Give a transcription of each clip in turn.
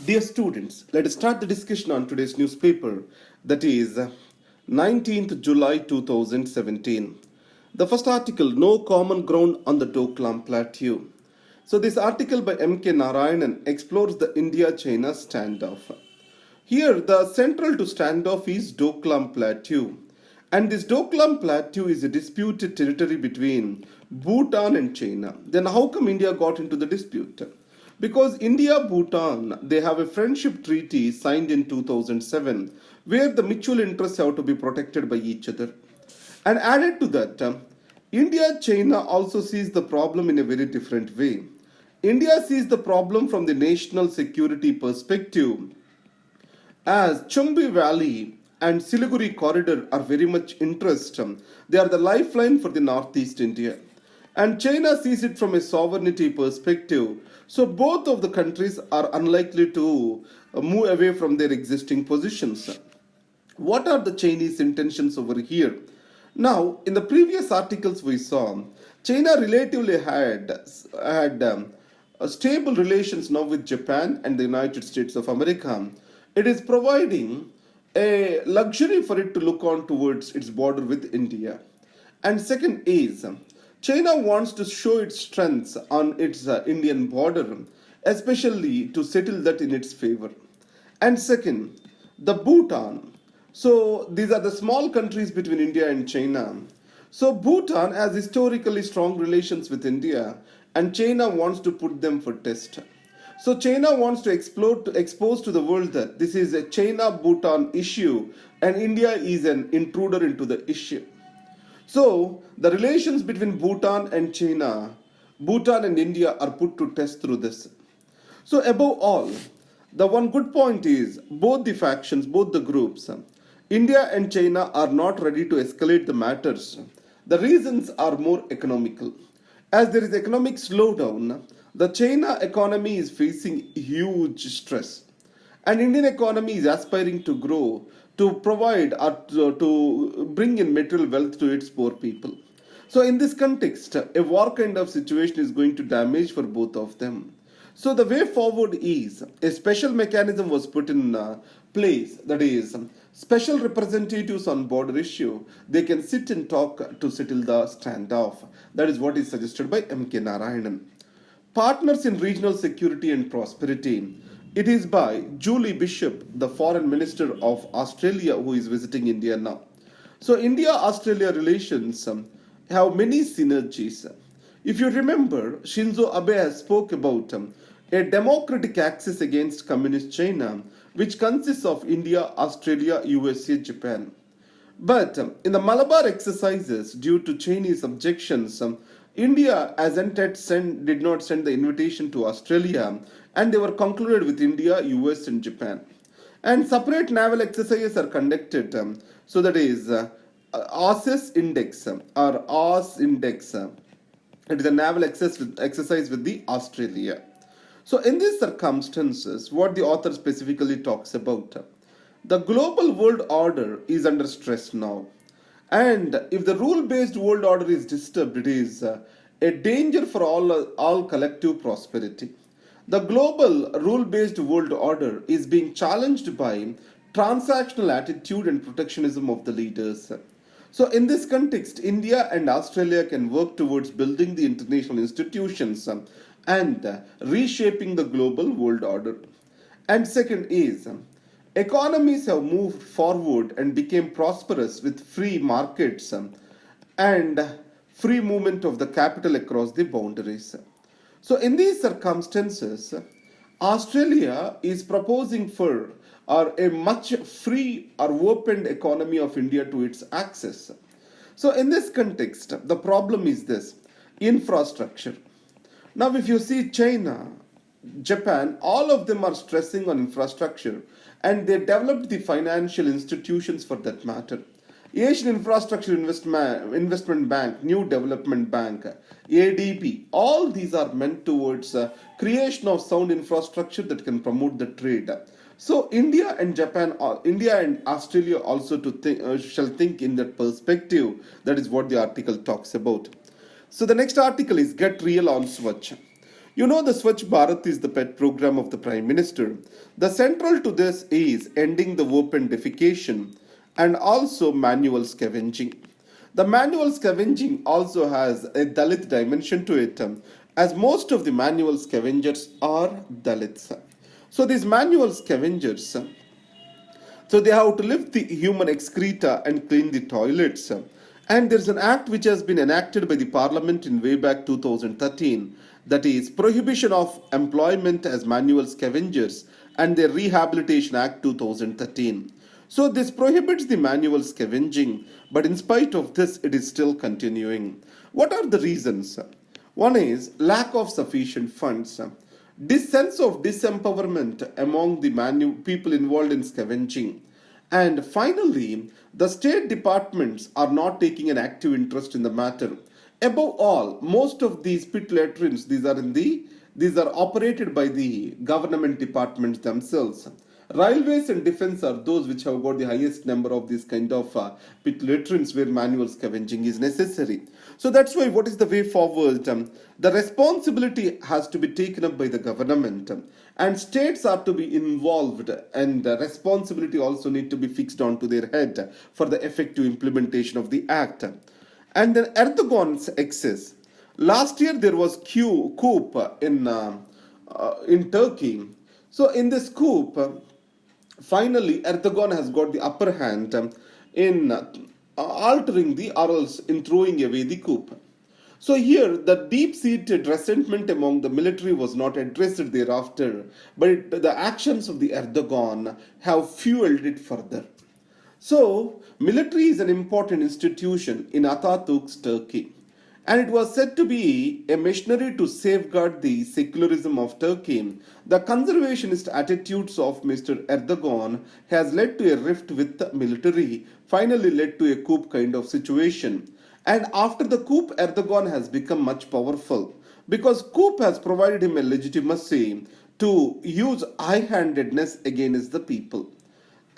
Dear students, let us start the discussion on today's newspaper, that is 19th July 2017. The first article, No Common Ground on the Doklam Plateau. So this article by M.K. Narayanan explores the India-China standoff. Here, the central to standoff is Doklam Plateau. And this Doklam Plateau is a disputed territory between Bhutan and China. Then how come India got into the dispute? Because India-Bhutan, they have a friendship treaty signed in 2007 where the mutual interests have to be protected by each other. And added to that, India-China also sees the problem in a very different way. India sees the problem from the national security perspective as Chumbi Valley and Siliguri corridor are very much interested. They are the lifeline for the Northeast India. And China sees it from a sovereignty perspective. So both of the countries are unlikely to move away from their existing positions. What are the Chinese intentions over here? Now, in the previous articles we saw, China relatively had stable relations now with Japan and the United States of America. It is providing a luxury for it to look on towards its border with India. And second is, China wants to show its strengths on its Indian border, especially to settle that in its favor. And second, the Bhutan. So these are the small countries between India and China. So Bhutan has historically strong relations with India, and China wants to put them for test. So China wants to expose to the world that this is a China-Bhutan issue, and India is an intruder into the issue. So the relations between Bhutan and China, Bhutan and India are put to test through this. So above all, the one good point is both the factions, both the groups, India and China are not ready to escalate the matters. The reasons are more economical. As there is economic slowdown, the China economy is facing huge stress. And Indian economy is aspiring to grow, to provide or to bring in material wealth to its poor people. So in this context, a war kind of situation is going to damage for both of them. So the way forward is a special mechanism was put in place, that is, special representatives on border issue. They can sit and talk to settle the standoff. That is what is suggested by M.K. Narayanan. Partners in regional security and prosperity. It is by Julie Bishop, the Foreign Minister of Australia, who is visiting India now. So India-Australia relations have many synergies. If you remember, Shinzo Abe has spoke about a democratic axis against communist China, which consists of India, Australia, USA, Japan. But in the Malabar exercises, due to Chinese objections, India did not send the invitation to Australia, and they were concluded with India, US, and Japan. And separate naval exercises are conducted. So that is AUSS Index or AUS Index. It is a naval exercise with the Australia. So in these circumstances, what the author specifically talks about, the global world order is under stress now. And if the rule-based world order is disturbed, it is a danger for all collective prosperity. The global rule-based world order is being challenged by transactional attitude and protectionism of the leaders. So in this context, India and Australia can work towards building the international institutions and reshaping the global world order. And second is, economies have moved forward and became prosperous with free markets and free movement of the capital across the boundaries. So in these circumstances, Australia is proposing for a much free or open economy of India to its access. So in this context, the problem is this, infrastructure. Now if you see China, Japan, all of them are stressing on infrastructure, and they developed the financial institutions for that matter. Asian Infrastructure Investment Bank, New Development Bank, ADB, all these are meant towards creation of sound infrastructure that can promote the trade. So India and Australia also shall think in that perspective. That is what the article talks about. So the next article is Get Real on Swachh. You know, the Swachh Bharat is the pet program of the Prime Minister. The central to this is ending the open defecation and also manual scavenging. The manual scavenging also has a Dalit dimension to it, as most of the manual scavengers are Dalits. So these manual scavengers, so they have to lift the human excreta and clean the toilets. And there's an act which has been enacted by the parliament in way back 2013, that is Prohibition of Employment as Manual Scavengers and the Rehabilitation Act 2013. So this prohibits the manual scavenging, but in spite of this, it is still continuing. What are the reasons? One is lack of sufficient funds. This sense of disempowerment among the people involved in scavenging. And finally, the state departments are not taking an active interest in the matter. Above all, most of these pit latrines, these are operated by the government departments themselves. Railways and defense are those which have got the highest number of these kind of pit latrines where manual scavenging is necessary. So that's why what is the way forward? The responsibility has to be taken up by the government, and states are to be involved, and the responsibility also need to be fixed onto their head for the effective implementation of the act. And then Erdogan's excess. Last year there was coup in Turkey. So in this coup, finally Erdogan has got the upper hand in altering the or else in throwing away the coup. So here the deep-seated resentment among the military was not addressed thereafter, but the actions of the Erdogan have fueled it further. So, military is an important institution in Atatürk's Turkey, and it was said to be a missionary to safeguard the secularism of Turkey. The conservationist attitudes of Mr. Erdogan has led to a rift with the military, finally led to a coup kind of situation. And after the coup, Erdogan has become much powerful because coup has provided him a legitimacy to use high-handedness against the people.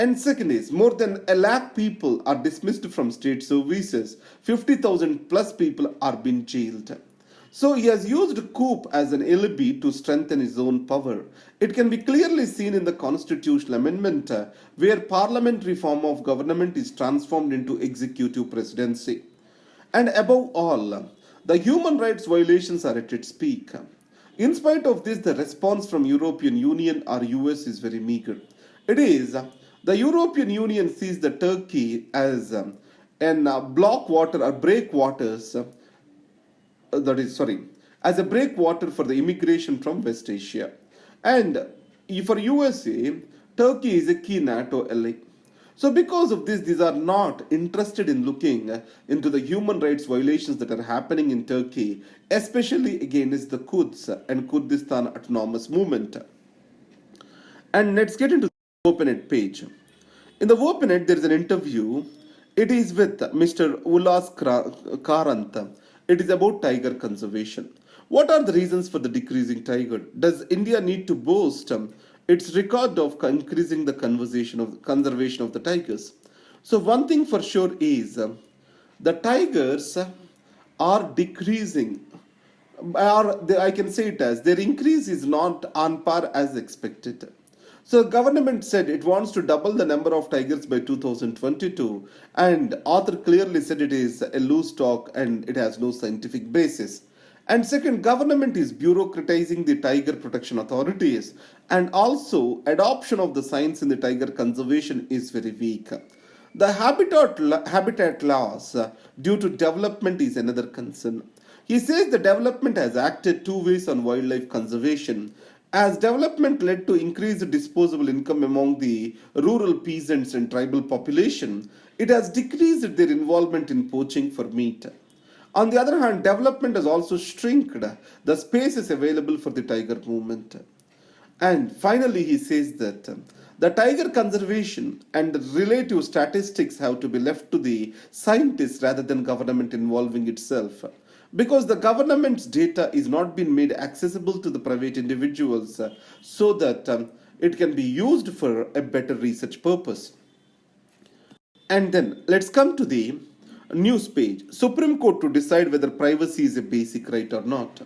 And second is, more than a lakh people are dismissed from state services. 50,000 plus people are being jailed. So he has used coup as an alibi to strengthen his own power. It can be clearly seen in the constitutional amendment where parliamentary form of government is transformed into executive presidency. And above all, the human rights violations are at its peak. In spite of this, the response from European Union or US is very meager. It is the European Union sees the Turkey as block water or breakwaters, as a breakwater for the immigration from West Asia. And for USA, Turkey is a key NATO ally. So because of this, these are not interested in looking into the human rights violations that are happening in Turkey, especially against the Kurds and Kurdistan Autonomous Movement. And let's get into the OpenNet page. In the OpenNet, there is an interview. It is with Mr. Ulas Karant. It is about tiger conservation. What are the reasons for the decreasing tiger? Does India need to boast its record of increasing the conservation of the tigers? So one thing for sure is the tigers are decreasing, or I can say it as their increase is not on par as expected. So the government said it wants to double the number of tigers by 2022, and author clearly said it is a loose talk and it has no scientific basis. And second, government is bureaucratizing the tiger protection authorities, and also adoption of the science in the tiger conservation is very weak. The habitat loss due to development is another concern. He says the development has acted two ways on wildlife conservation. As development led to increased disposable income among the rural peasants and tribal population, it has decreased their involvement in poaching for meat. On the other hand, development has also shrinked the spaces available for the tiger movement. And finally, he says that the tiger conservation and the relative statistics have to be left to the scientists rather than government involving itself, because the government's data is not being made accessible to the private individuals so that it can be used for a better research purpose. And then let's come to the news page. Supreme Court to decide whether privacy is a basic right or not.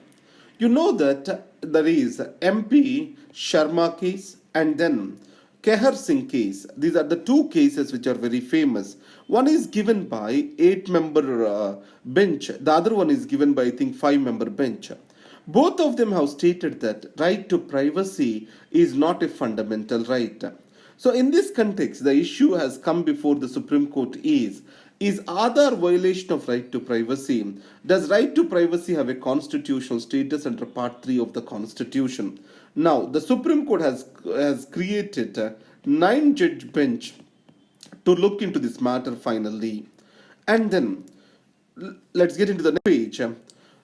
You know that there is MP Sharma case and then Kehar Singh case. These are the two cases which are very famous. One is given by 8-member bench. The other one is given by, I think, 5-member bench. Both of them have stated that right to privacy is not a fundamental right. So in this context, the issue has come before the Supreme Court is Aadhaar violation of right to privacy? Does right to privacy have a constitutional status under Part 3 of the Constitution? Now, the Supreme Court has created a 9-judge bench to look into this matter finally. And then, let's get into the next page.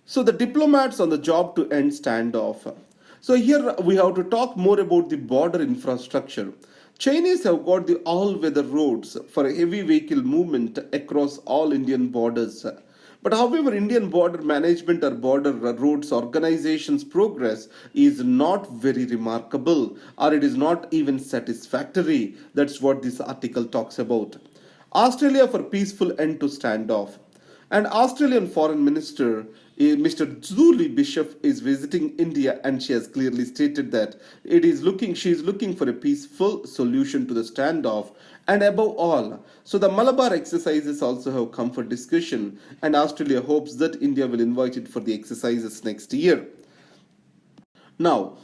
So, the diplomats on the job to end standoff. So, here we have to talk more about the border infrastructure. Chinese have got the all-weather roads for heavy vehicle movement across all Indian borders. But however, Indian border management or border roads organization's progress is not very remarkable, or it is not even satisfactory. That's what this article talks about. Australia for peaceful end to standoff. And Australian Foreign Minister Mr. Julie Bishop is visiting India, and she has clearly stated that she is looking for a peaceful solution to the standoff, and above all, so the Malabar exercises also have come for discussion, and Australia hopes that India will invite it for the exercises next year. Now,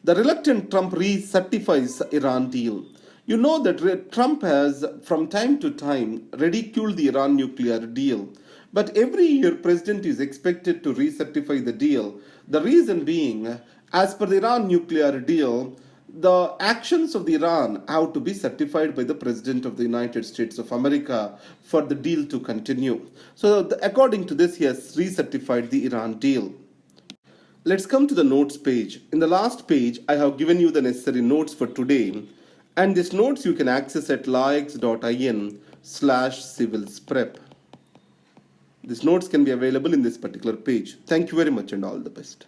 the reluctant Trump recertifies Iran deal. You know that Trump has from time to time ridiculed the Iran nuclear deal. But every year, President is expected to recertify the deal. The reason being, as per the Iran nuclear deal, the actions of the Iran have to be certified by the President of the United States of America for the deal to continue. So, according to this, he has recertified the Iran deal. Let's come to the notes page. In the last page, I have given you the necessary notes for today. And these notes you can access at laix.in/civils-prep. These notes can be available in this particular page. Thank you very much and all the best.